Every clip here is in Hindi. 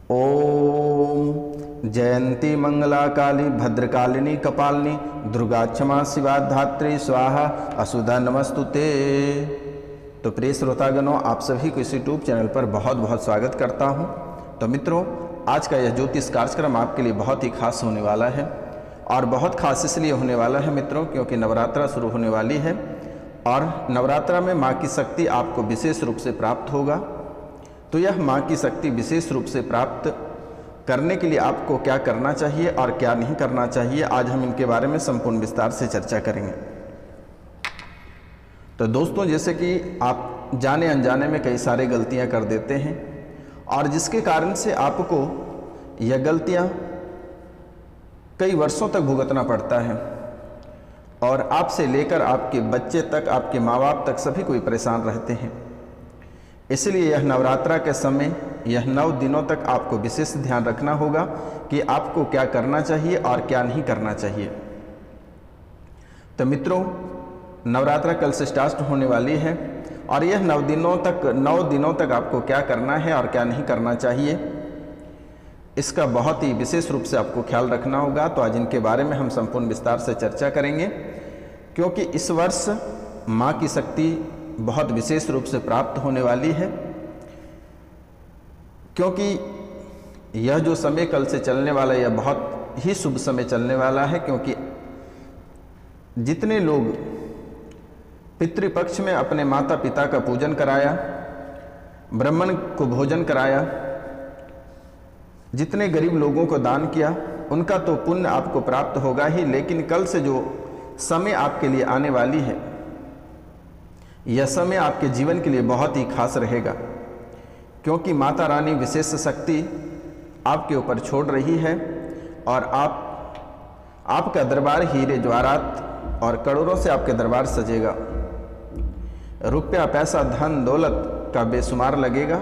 ओम जयंती मंगला काली भद्रकालिनी कपालिनी दुर्गा क्षमा शिवा धात्री स्वाहा असुधा नमस्तुते। तो प्रिय श्रोतागणों, आप सभी को इस यूट्यूब चैनल पर बहुत बहुत स्वागत करता हूं। तो मित्रों, आज का यह ज्योतिष कार्यक्रम आपके लिए बहुत ही खास होने वाला है और बहुत खास इसलिए होने वाला है मित्रों क्योंकि नवरात्रा शुरू होने वाली है और नवरात्रा में माँ की शक्ति आपको विशेष रूप से प्राप्त होगा। तो यह माँ की शक्ति विशेष रूप से प्राप्त करने के लिए आपको क्या करना चाहिए और क्या नहीं करना चाहिए, आज हम इनके बारे में संपूर्ण विस्तार से चर्चा करेंगे। तो दोस्तों, जैसे कि आप जाने अनजाने में कई सारे गलतियां कर देते हैं और जिसके कारण से आपको यह गलतियां कई वर्षों तक भुगतना पड़ता है और आपसे लेकर आपके बच्चे तक, आपके माँ बाप तक सभी कोई परेशान रहते हैं। इसलिए यह नवरात्रा के समय, यह 9 दिनों तक आपको विशेष ध्यान रखना होगा कि आपको क्या करना चाहिए और क्या नहीं करना चाहिए। तो मित्रों, नवरात्रा कल से स्टार्ट होने वाली है और यह 9 दिनों तक आपको क्या करना है और क्या नहीं करना चाहिए, इसका बहुत ही विशेष रूप से आपको ख्याल रखना होगा। तो आज इनके बारे में हम संपूर्ण विस्तार से चर्चा करेंगे क्योंकि इस वर्ष माँ की शक्ति बहुत विशेष रूप से प्राप्त होने वाली है। क्योंकि यह जो समय कल से चलने वाला है, यह बहुत ही शुभ समय चलने वाला है क्योंकि जितने लोग पितृपक्ष में अपने माता पिता का पूजन कराया, ब्राह्मण को भोजन कराया, जितने गरीब लोगों को दान किया, उनका तो पुण्य आपको प्राप्त होगा ही, लेकिन कल से जो समय आपके लिए आने वाली है, यह समय आपके जीवन के लिए बहुत ही खास रहेगा क्योंकि माता रानी विशेष शक्ति आपके ऊपर छोड़ रही है और आपका दरबार हीरे जवाहरात और करोड़ों से आपके दरबार सजेगा। रुपया, पैसा, धन दौलत का बेशुमार लगेगा।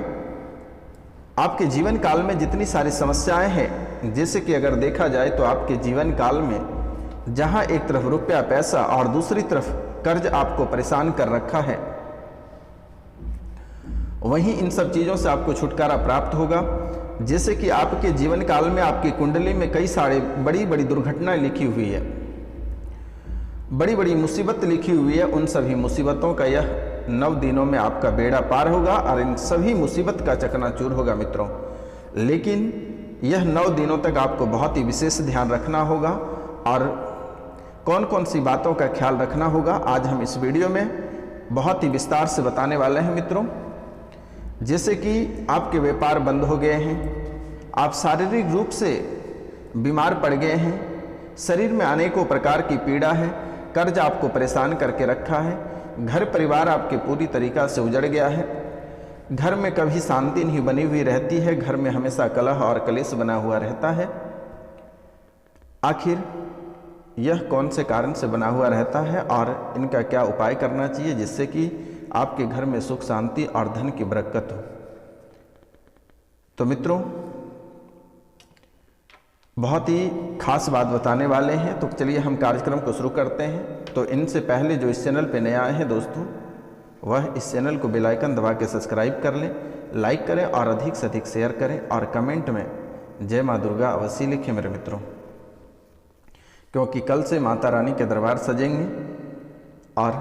आपके जीवन काल में जितनी सारी समस्याएं हैं, जैसे कि अगर देखा जाए तो आपके जीवन काल में जहां एक तरफ रुपया पैसा और दूसरी तरफ कर्ज आपको परेशान कर रखा है, वहीं इन सब चीज़ों से आपको छुटकारा प्राप्त होगा। जैसे कि आपके जीवन काल में आपकी कुंडली में कई सारे बड़ी बड़ी दुर्घटनाएं लिखी हुई है, बड़ी बड़ी मुसीबत लिखी हुई है, उन सभी मुसीबतों का यह 9 दिनों में आपका बेड़ा पार होगा और इन सभी मुसीबत का चकनाचूर होगा मित्रों। लेकिन यह 9 दिनों तक आपको बहुत ही विशेष ध्यान रखना होगा और कौन कौन सी बातों का ख्याल रखना होगा, आज हम इस वीडियो में बहुत ही विस्तार से बताने वाले हैं मित्रों। जैसे कि आपके व्यापार बंद हो गए हैं, आप शारीरिक रूप से बीमार पड़ गए हैं, शरीर में अनेकों प्रकार की पीड़ा है, कर्ज आपको परेशान करके रखा है, घर परिवार आपके पूरी तरीक़ा से उजड़ गया है, घर में कभी शांति नहीं बनी हुई रहती है, घर में हमेशा कलह और कलेश बना हुआ रहता है। आखिर यह कौन से कारण से बना हुआ रहता है और इनका क्या उपाय करना चाहिए जिससे कि आपके घर में सुख शांति और धन की बरकत हो। तो मित्रों, बहुत ही खास बात बताने वाले हैं, तो चलिए हम कार्यक्रम को शुरू करते हैं। तो इनसे पहले जो इस चैनल पे नए आए हैं दोस्तों, वह इस चैनल को बेल आइकन दबा के सब्सक्राइब कर लें, लाइक करें और अधिक से अधिक शेयर करें और कमेंट में जय माँ दुर्गा अवश्य लिखें मेरे मित्रों, क्योंकि कल से माता रानी के दरबार सजेंगे और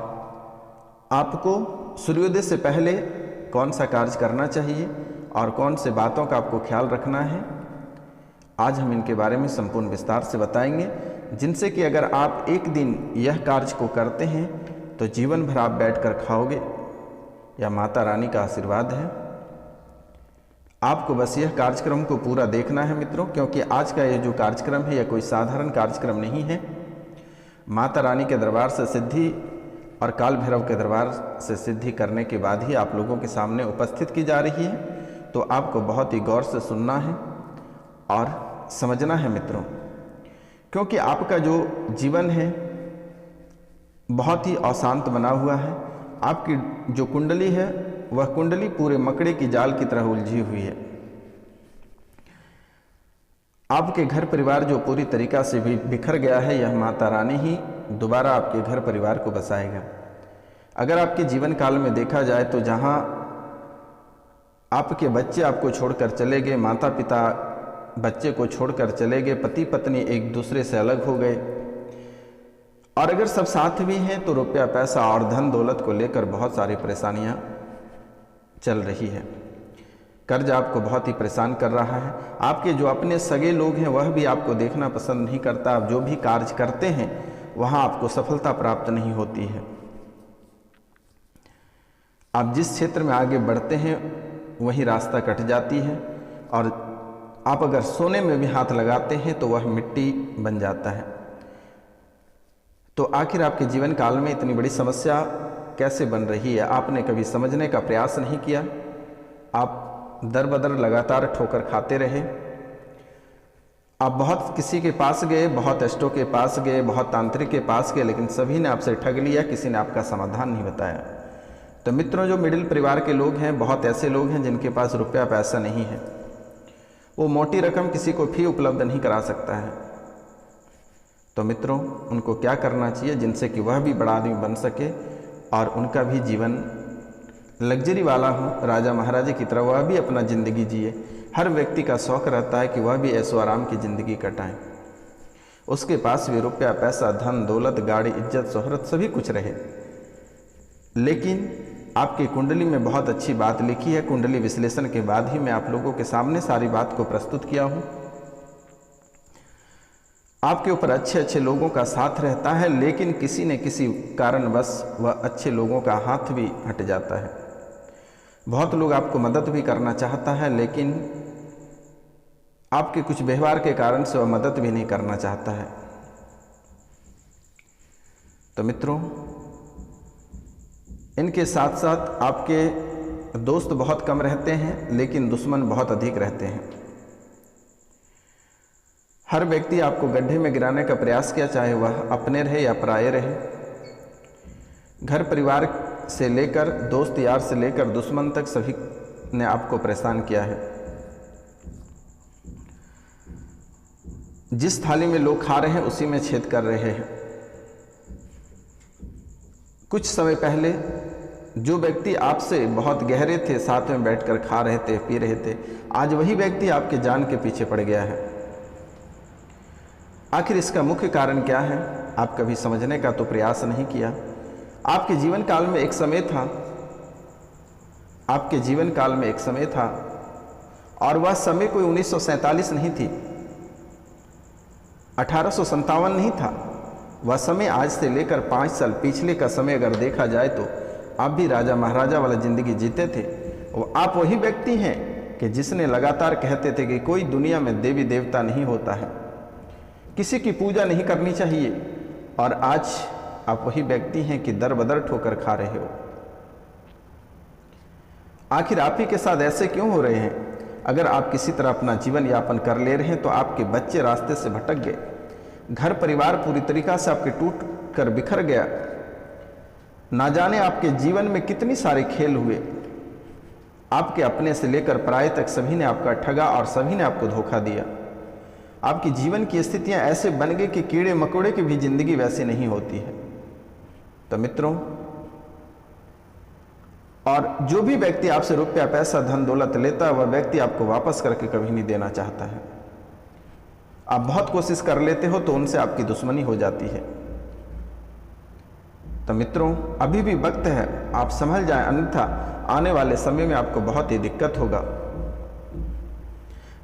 आपको सूर्योदय से पहले कौन सा कार्य करना चाहिए और कौन से बातों का आपको ख्याल रखना है, आज हम इनके बारे में संपूर्ण विस्तार से बताएंगे, जिनसे कि अगर आप एक दिन यह कार्य को करते हैं तो जीवन भर आप बैठकर खाओगे। यह माता रानी का आशीर्वाद है। आपको बस यह कार्यक्रम को पूरा देखना है मित्रों, क्योंकि आज का यह जो कार्यक्रम है यह कोई साधारण कार्यक्रम नहीं है। माता रानी के दरबार से सिद्धि और काल भैरव के दरबार से सिद्धि करने के बाद ही आप लोगों के सामने उपस्थित की जा रही है। तो आपको बहुत ही गौर से सुनना है और समझना है मित्रों, क्योंकि आपका जो जीवन है बहुत ही अशांत बना हुआ है। आपकी जो कुंडली है वह कुंडली पूरे मकड़े की जाल की तरह उलझी हुई है। आपके घर परिवार जो पूरी तरीक़ा से भी बिखर गया है, यह माता रानी ही दोबारा आपके घर परिवार को बसाएगा। अगर आपके जीवन काल में देखा जाए तो जहाँ आपके बच्चे आपको छोड़कर चले गए, माता पिता बच्चे को छोड़कर चले गए, पति पत्नी एक दूसरे से अलग हो गए, और अगर सब साथ भी हैं तो रुपया पैसा और धन दौलत को लेकर बहुत सारी परेशानियां चल रही है। कर्ज आपको बहुत ही परेशान कर रहा है। आपके जो अपने सगे लोग हैं वह भी आपको देखना पसंद नहीं करता। आप जो भी कार्य करते हैं वहां आपको सफलता प्राप्त नहीं होती है। आप जिस क्षेत्र में आगे बढ़ते हैं वही रास्ता कट जाती है, और आप अगर सोने में भी हाथ लगाते हैं तो वह मिट्टी बन जाता है। तो आखिर आपके जीवन काल में इतनी बड़ी समस्या कैसे बन रही है, आपने कभी समझने का प्रयास नहीं किया। आप दर बदर लगातार ठोकर खाते रहे। आप बहुत किसी के पास गए, बहुत अष्टों के पास गए, बहुत तांत्रिक के पास गए, लेकिन सभी ने आपसे ठग लिया, किसी ने आपका समाधान नहीं बताया। तो मित्रों, जो मिडिल परिवार के लोग हैं, बहुत ऐसे लोग हैं जिनके पास रुपया पैसा नहीं है। वो मोटी रकम किसी को भी उपलब्ध नहीं करा सकता है। तो मित्रों, उनको क्या करना चाहिए जिनसे कि वह भी बड़ा आदमी बन सके और उनका भी जीवन लग्जरी वाला हो, राजा महाराजा की तरह वह भी अपना ज़िंदगी जिए। हर व्यक्ति का शौक़ रहता है कि वह भी ऐशो आराम की ज़िंदगी कटाएं, उसके पास भी रुपया पैसा धन दौलत गाड़ी इज्जत शोहरत सभी कुछ रहे। लेकिन आपकी कुंडली में बहुत अच्छी बात लिखी है। कुंडली विश्लेषण के बाद ही मैं आप लोगों के सामने सारी बात को प्रस्तुत किया हूँ। आपके ऊपर अच्छे अच्छे लोगों का साथ रहता है, लेकिन किसी न किसी कारणवश वह अच्छे लोगों का हाथ भी हट जाता है। बहुत लोग आपको मदद भी करना चाहता है, लेकिन आपके कुछ व्यवहार के कारण से वह मदद भी नहीं करना चाहता है। तो मित्रों, इनके साथ साथ आपके दोस्त बहुत कम रहते हैं, लेकिन दुश्मन बहुत अधिक रहते हैं। हर व्यक्ति आपको गड्ढे में गिराने का प्रयास किया, चाहे वह अपने रहे या पराये रहे। घर परिवार से लेकर दोस्त यार से लेकर दुश्मन तक सभी ने आपको परेशान किया है। जिस थाली में लोग खा रहे हैं उसी में छेद कर रहे हैं। कुछ समय पहले जो व्यक्ति आपसे बहुत गहरे थे, साथ में बैठकर खा रहे थे, पी रहे थे, आज वही व्यक्ति आपके जान के पीछे पड़ गया है। आखिर इसका मुख्य कारण क्या है, आप कभी समझने का तो प्रयास नहीं किया। आपके जीवन काल में एक समय था, आपके जीवन काल में एक समय था, और वह समय कोई 1947 नहीं थी, 1857 नहीं था। वह समय आज से लेकर 5 साल पिछले का समय अगर देखा जाए तो आप भी राजा महाराजा वाला ज़िंदगी जीते थे। वो आप वही व्यक्ति हैं कि जिसने लगातार कहते थे कि कोई दुनिया में देवी देवता नहीं होता है, किसी की पूजा नहीं करनी चाहिए, और आज आप वही व्यक्ति हैं कि दर बदर ठोकर खा रहे हो। आखिर आप ही के साथ ऐसे क्यों हो रहे हैं? अगर आप किसी तरह अपना जीवन यापन कर ले रहे हैं तो आपके बच्चे रास्ते से भटक गए, घर परिवार पूरी तरीक़ा से आपके टूट कर बिखर गया। ना जाने आपके जीवन में कितनी सारे खेल हुए। आपके अपने से लेकर पराये तक सभी ने आपका ठगा और सभी ने आपको धोखा दिया। आपकी जीवन की स्थितियां ऐसे बन गई कि कीड़े मकोड़े की भी जिंदगी वैसी नहीं होती है। तो मित्रों, और जो भी व्यक्ति आपसे रुपया पैसा धन दौलत लेता है वह व्यक्ति आपको वापस करके कभी नहीं देना चाहता है। आप बहुत कोशिश कर लेते हो तो उनसे आपकी दुश्मनी हो जाती है। तो मित्रों, अभी भी वक्त है, आप संभल जाएं, अन्यथा आने वाले समय में आपको बहुत ही दिक्कत होगा।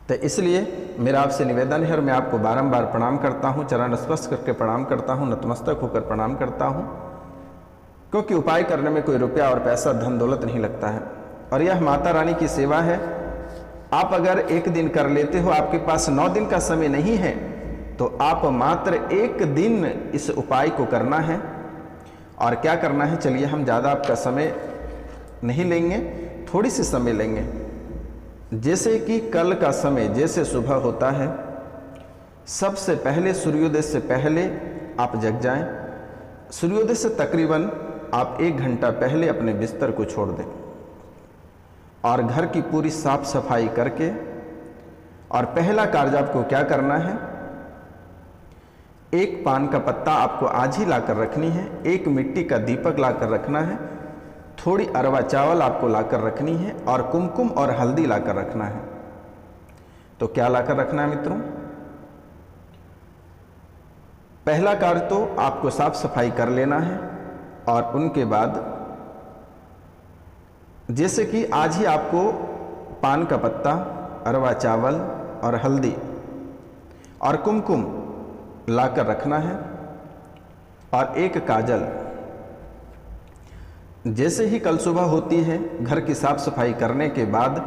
तो इसलिए मेरा आपसे निवेदन है, और मैं आपको बारंबार प्रणाम करता हूं, चरण स्पर्श करके प्रणाम करता हूं, नतमस्तक होकर प्रणाम करता हूं, क्योंकि उपाय करने में कोई रुपया और पैसा धन दौलत नहीं लगता है, और यह माता रानी की सेवा है। आप अगर एक दिन कर लेते हो, आपके पास 9 दिन का समय नहीं है, तो आप मात्र 1 दिन इस उपाय को करना है। और क्या करना है, चलिए हम ज़्यादा आपका समय नहीं लेंगे, थोड़ी सी समय लेंगे। जैसे कि कल का समय जैसे सुबह होता है, सबसे पहले सूर्योदय से पहले आप जग जाएं। सूर्योदय से तकरीबन आप 1 घंटा पहले अपने बिस्तर को छोड़ दें, और घर की पूरी साफ सफाई करके, और पहला कार्य आपको क्या करना है, 1 पान का पत्ता आपको आज ही लाकर रखनी है, 1 मिट्टी का दीपक लाकर रखना है, थोड़ी अरवा चावल आपको लाकर रखनी है और कुमकुम और हल्दी लाकर रखना है। तो क्या लाकर रखना है मित्रों? पहला कार्य तो आपको साफ सफाई कर लेना है और उनके बाद जैसे कि आज ही आपको पान का पत्ता, अरवा चावल और हल्दी और कुमकुम लाकर रखना है और एक काजल। जैसे ही कल सुबह होती है, घर की साफ सफाई करने के बाद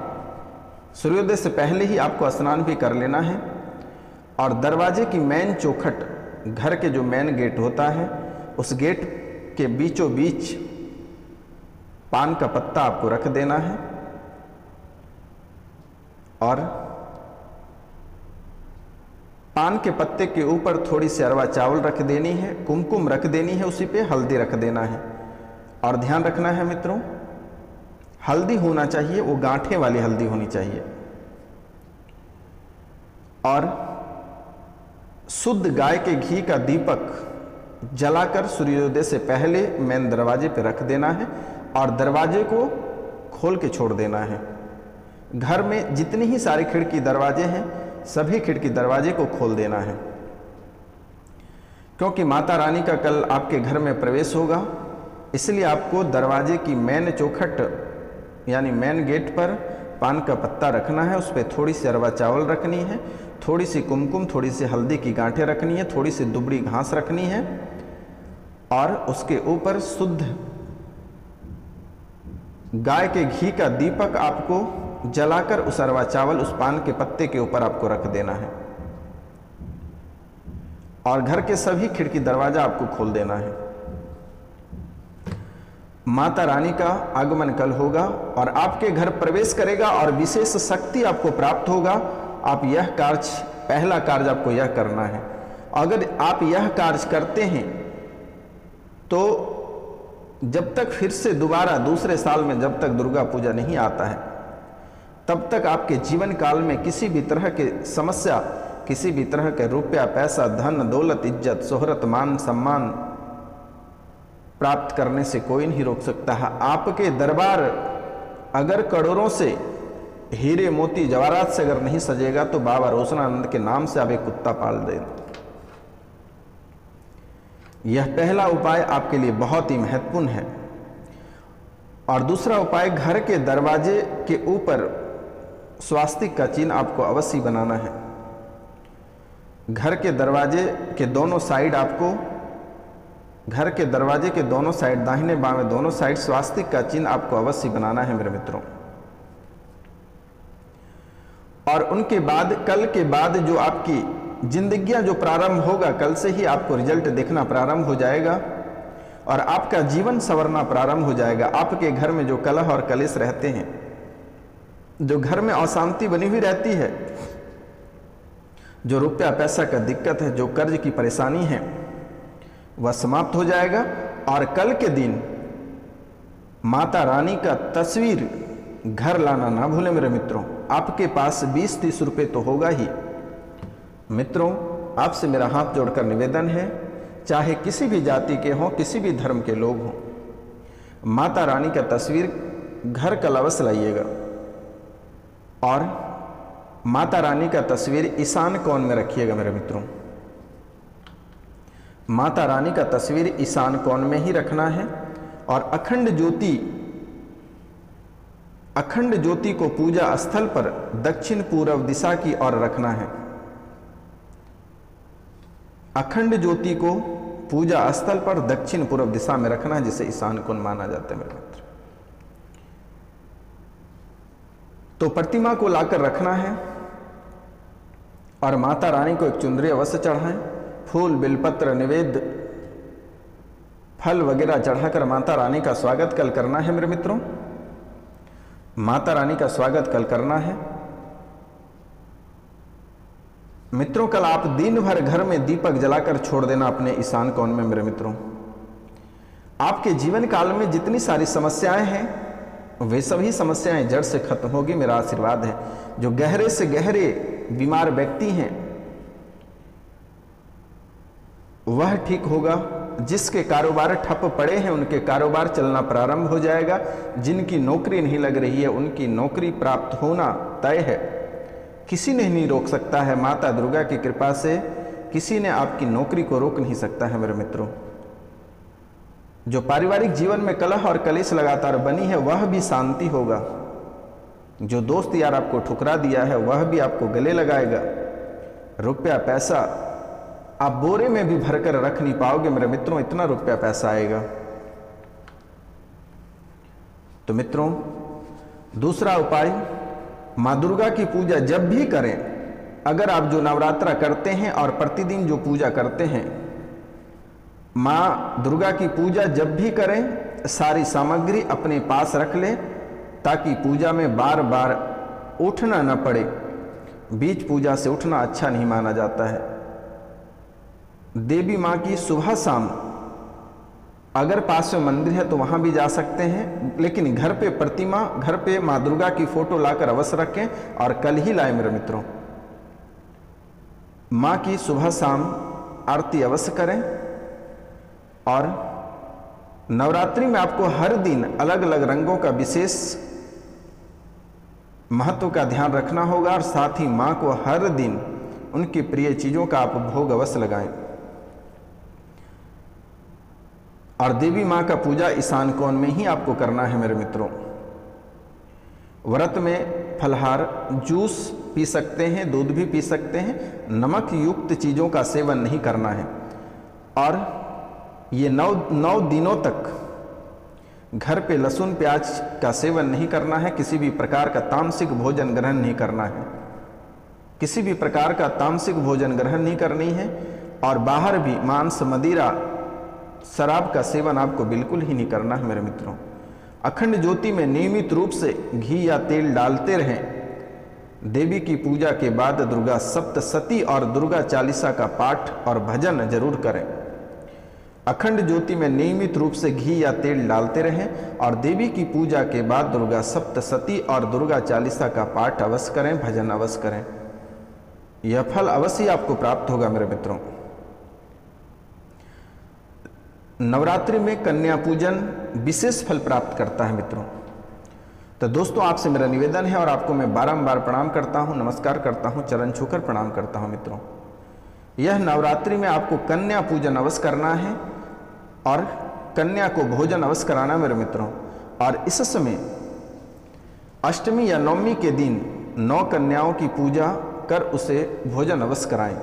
सूर्योदय से पहले ही आपको स्नान भी कर लेना है और दरवाजे की मेन चौखट, घर के जो मेन गेट होता है, उस गेट के बीचों बीच पान का पत्ता आपको रख देना है और पान के पत्ते के ऊपर थोड़ी सी अरवा चावल रख देनी है, कुमकुम रख देनी है, उसी पे हल्दी रख देना है। और ध्यान रखना है मित्रों, हल्दी होना चाहिए वो गांठे वाली हल्दी होनी चाहिए और शुद्ध गाय के घी का दीपक जलाकर सूर्योदय से पहले मेन दरवाजे पे रख देना है और दरवाजे को खोल के छोड़ देना है। घर में जितनी ही सारे खिड़की दरवाजे हैं, सभी खिड़की दरवाजे को खोल देना है, क्योंकि माता रानी का कल आपके घर में प्रवेश होगा। इसलिए आपको दरवाजे की मेन चौखट यानी मेन गेट पर पान का पत्ता रखना है, उस पर थोड़ी सी अरवा चावल रखनी है, थोड़ी सी कुमकुम, थोड़ी सी हल्दी की गांठें रखनी है, थोड़ी सी दुबड़ी घास रखनी है और उसके ऊपर शुद्ध गाय के घी का दीपक आपको जलाकर उस अरवा चावल उस पान के पत्ते के ऊपर आपको रख देना है और घर के सभी खिड़की दरवाजा आपको खोल देना है। माता रानी का आगमन कल होगा और आपके घर प्रवेश करेगा और विशेष शक्ति आपको प्राप्त होगा। आप यह कार्य, पहला कार्य आपको यह करना है। अगर आप यह कार्य करते हैं तो जब तक फिर से दोबारा दूसरे साल में जब तक दुर्गा पूजा नहीं आता है, तब तक आपके जीवन काल में किसी भी तरह के समस्या, किसी भी तरह के रुपया, पैसा, धन, दौलत, इज्जत, शोहरत, मान, सम्मान प्राप्त करने से कोई नहीं रोक सकता है। आपके दरबार अगर करोड़ों से हीरे, मोती, जवाहरात से अगर नहीं सजेगा तो बाबा रोशनानंद के नाम से आप एक कुत्ता पाल दें। यह पहला उपाय आपके लिए बहुत ही महत्वपूर्ण है। और दूसरा उपाय, घर के दरवाजे के ऊपर स्वास्तिक का चिन्ह आपको अवश्य बनाना है। घर के दरवाजे के दोनों साइड आपको, घर के दरवाजे के दोनों साइड, दाहिने बाएं दोनों साइड स्वास्तिक का चिन्ह आपको अवश्य बनाना है मेरे मित्रों। और उनके बाद, कल के बाद जो आपकी जिंदगियां जो प्रारंभ होगा, कल से ही आपको रिजल्ट दिखना प्रारंभ हो जाएगा और आपका जीवन संवरना प्रारंभ हो जाएगा। आपके घर में जो कलह और कलेश रहते हैं, जो घर में अशांति बनी हुई रहती है, जो रुपया पैसा का दिक्कत है, जो कर्ज की परेशानी है, वह समाप्त हो जाएगा। और कल के दिन माता रानी का तस्वीर घर लाना ना भूलें मेरे मित्रों। आपके पास 20-30 रुपये तो होगा ही। मित्रों, आपसे मेरा हाथ जोड़कर निवेदन है, चाहे किसी भी जाति के हों, किसी भी धर्म के लोग हों, माता रानी का तस्वीर घर कल अवश्य लाइएगा और माता रानी का तस्वीर ईशान कोण में रखिएगा मेरे मित्रों। माता रानी का तस्वीर ईशान कोण में ही रखना है और अखंड ज्योति को पूजा स्थल पर दक्षिण पूर्व दिशा की ओर रखना है। अखंड ज्योति को पूजा स्थल पर दक्षिण पूर्व दिशा में रखना है, जिसे ईशान कोण माना जाता है मेरे मित्र। तो प्रतिमा को लाकर रखना है और माता रानी को एक चुंदरी अवश्य चढ़ाएं। फूल, बिलपत्र, निवेद्य, फल वगैरह चढ़ाकर माता रानी का स्वागत कल करना है मेरे मित्रों। माता रानी का स्वागत कल करना है मित्रों। कल आप दिन भर घर में दीपक जलाकर छोड़ देना अपने ईशान कोण में मेरे मित्रों। आपके जीवन काल में जितनी सारी समस्याएं हैं, वे सभी समस्याएं जड़ से खत्म होगी, मेरा आशीर्वाद है। जो गहरे से गहरे बीमार व्यक्ति हैं वह ठीक होगा, जिसके कारोबार ठप पड़े हैं उनके कारोबार चलना प्रारंभ हो जाएगा। जिनकी नौकरी नहीं लग रही है उनकी नौकरी प्राप्त होना तय है। किसी ने नहीं रोक सकता है, माता दुर्गा की कृपा से किसी ने आपकी नौकरी को रोक नहीं सकता है मेरे मित्रों। जो पारिवारिक जीवन में कलह और कलेश लगातार बनी है वह भी शांति होगा। जो दोस्त यार आपको ठुकरा दिया है वह भी आपको गले लगाएगा। रुपया पैसा आप बोरे में भी भरकर रख नहीं पाओगे मेरे मित्रों, इतना रुपया पैसा आएगा। तो मित्रों, दूसरा उपाय, माँ दुर्गा की पूजा जब भी करें, अगर आप जो नवरात्रा करते हैं और प्रतिदिन जो पूजा करते हैं, माँ दुर्गा की पूजा जब भी करें सारी सामग्री अपने पास रख लें ताकि पूजा में बार बार उठना न पड़े। बीच पूजा से उठना अच्छा नहीं माना जाता है। देवी माँ की सुबह शाम अगर पास में मंदिर है तो वहाँ भी जा सकते हैं, लेकिन घर पे प्रतिमा, घर पे माँ दुर्गा की फोटो लाकर अवश्य रखें और कल ही लाएं मेरे मित्रों। माँ की सुबह शाम आरती अवश्य करें। और नवरात्रि में आपको हर दिन अलग अलग रंगों का विशेष महत्व का ध्यान रखना होगा और साथ ही माँ को हर दिन उनकी प्रिय चीज़ों का आप भोग अवश्य लगाएं। और देवी माँ का पूजा ईशान कोण में ही आपको करना है मेरे मित्रों। व्रत में फलहार, जूस पी सकते हैं, दूध भी पी सकते हैं, नमक युक्त चीज़ों का सेवन नहीं करना है। और ये 9 दिनों तक घर पे लहसुन प्याज का सेवन नहीं करना है। किसी भी प्रकार का तामसिक भोजन ग्रहण नहीं करना है। किसी भी प्रकार का तामसिक भोजन ग्रहण नहीं करनी है। और बाहर भी मांस, मदिरा, शराब का सेवन आपको बिल्कुल ही नहीं करना है मेरे मित्रों। अखंड ज्योति में नियमित रूप से घी या तेल डालते रहें। देवी की पूजा के बाद दुर्गा सप्तशती और दुर्गा चालीसा का पाठ और भजन जरूर करें। अखंड ज्योति में नियमित रूप से घी या तेल डालते रहें और देवी की पूजा के बाद दुर्गा सप्तशती और दुर्गा चालीसा का पाठ अवश्य करें, भजन अवश्य करें। यह फल अवश्य आपको प्राप्त होगा मेरे मित्रों। नवरात्रि में कन्या पूजन विशेष फल प्राप्त करता है मित्रों। तो दोस्तों, आपसे मेरा निवेदन है और आपको मैं बारंबार प्रणाम करता हूं, नमस्कार करता हूं, चरण छूकर प्रणाम करता हूं मित्रों। यह नवरात्रि में आपको कन्या पूजन अवश्य करना है और कन्या को भोजन अवश्य कराना मेरे मित्रों। और इस समय अष्टमी या नवमी के दिन 9 कन्याओं की पूजा कर उसे भोजन अवश्य कराएं।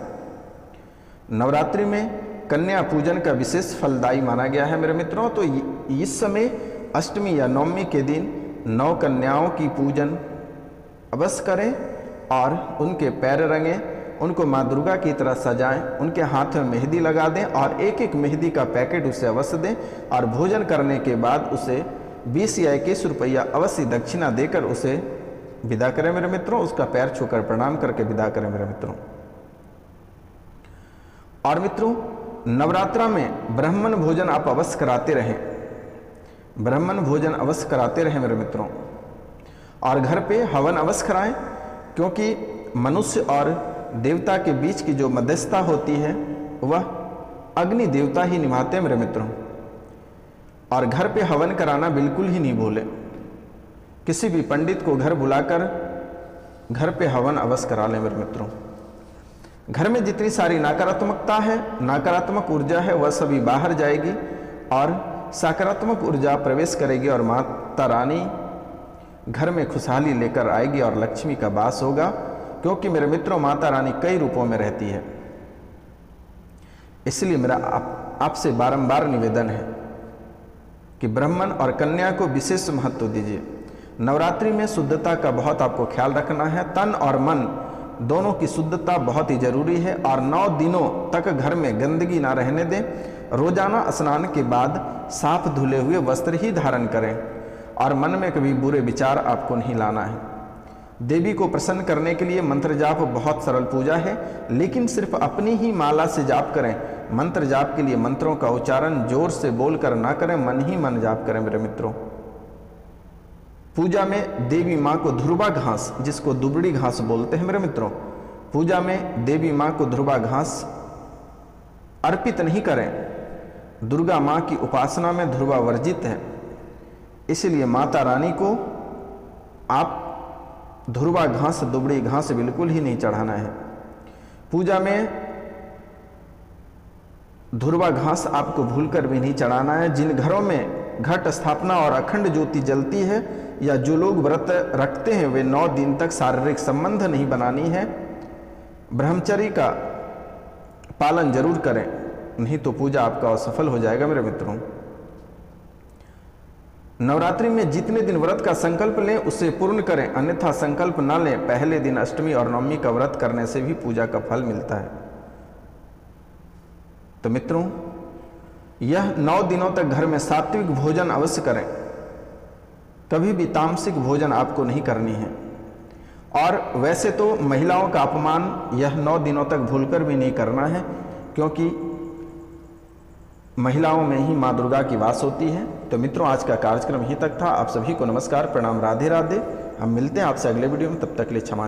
नवरात्रि में कन्या पूजन का विशेष फलदायी माना गया है मेरे मित्रों। तो इस समय अष्टमी या नवमी के दिन 9 कन्याओं की पूजन अवश्य करें और उनके पैर रंगें, उनको माँ दुर्गा की तरह सजाएं, उनके हाथ में मेहंदी लगा दें और एक एक मेहंदी का पैकेट उसे अवश्य दें। और भोजन करने के बाद उसे 20 या 21 रुपया अवश्य दक्षिणा देकर उसे विदा करें मेरे मित्रों। उसका पैर छूकर प्रणाम करके विदा करें मेरे मित्रों। और मित्रों, नवरात्रा में ब्राह्मण भोजन आप अवश्य कराते रहें, ब्राह्मण भोजन अवश्य कराते रहें मेरे मित्रों। और घर पे हवन अवश्य कराएं, क्योंकि मनुष्य और देवता के बीच की जो मध्यस्थता होती है वह अग्नि देवता ही निभाते हैं मेरे मित्रों। और घर पे हवन कराना बिल्कुल ही नहीं भूलें। किसी भी पंडित को घर बुलाकर घर पे हवन अवश्य करा लें मेरे मित्रों। घर में जितनी सारी नकारात्मकता है, नकारात्मक ऊर्जा है, वह सभी बाहर जाएगी और सकारात्मक ऊर्जा प्रवेश करेगी और माता रानी घर में खुशहाली लेकर आएगी और लक्ष्मी का वास होगा। क्योंकि मेरे मित्रों, माता रानी कई रूपों में रहती है। इसलिए मेरा आपसे बारंबार निवेदन है कि ब्राह्मण और कन्या को विशेष महत्व दीजिए। नवरात्रि में शुद्धता का बहुत आपको ख्याल रखना है। तन और मन दोनों की शुद्धता बहुत ही जरूरी है। और 9 दिनों तक घर में गंदगी ना रहने दें। रोजाना स्नान के बाद साफ धुले हुए वस्त्र ही धारण करें और मन में कभी बुरे विचार आपको नहीं लाना है। देवी को प्रसन्न करने के लिए मंत्र जाप बहुत सरल पूजा है, लेकिन सिर्फ अपनी ही माला से जाप करें। मंत्र जाप के लिए मंत्रों का उच्चारण जोर से बोलकर ना करें, मन ही मन जाप करें मेरे मित्रों। पूजा में देवी माँ को ध्रुवा घास, जिसको दुबड़ी घास बोलते हैं मेरे मित्रों, पूजा में देवी माँ को ध्रुवा घास अर्पित नहीं करें। दुर्गा माँ की उपासना में ध्रुवा वर्जित है, इसलिए माता रानी को आप ध्रुवा घास, दुबड़ी घास बिल्कुल ही नहीं चढ़ाना है। पूजा में ध्रुवा घास आपको भूलकर भी नहीं चढ़ाना है। जिन घरों में घट स्थापना और अखंड ज्योति जलती है या जो लोग व्रत रखते हैं वे 9 दिन तक शारीरिक संबंध नहीं बनानी है। ब्रह्मचर्य का पालन जरूर करें, नहीं तो पूजा आपका असफल हो जाएगा मेरे मित्रों। नवरात्रि में जितने दिन व्रत का संकल्प लें उसे पूर्ण करें, अन्यथा संकल्प न लें। पहले दिन अष्टमी और नवमी का व्रत करने से भी पूजा का फल मिलता है। तो मित्रों, यह 9 दिनों तक घर में सात्विक भोजन अवश्य करें, कभी भी तामसिक भोजन आपको नहीं करनी है। और वैसे तो महिलाओं का अपमान यह 9 दिनों तक भूलकर भी नहीं करना है, क्योंकि महिलाओं में ही माँ दुर्गा की वास होती है। तो मित्रों, आज का कार्यक्रम यहीं तक था। आप सभी को नमस्कार, प्रणाम, राधे राधे। हम मिलते हैं आपसे अगले वीडियो में, तब तक के लिए क्षमा।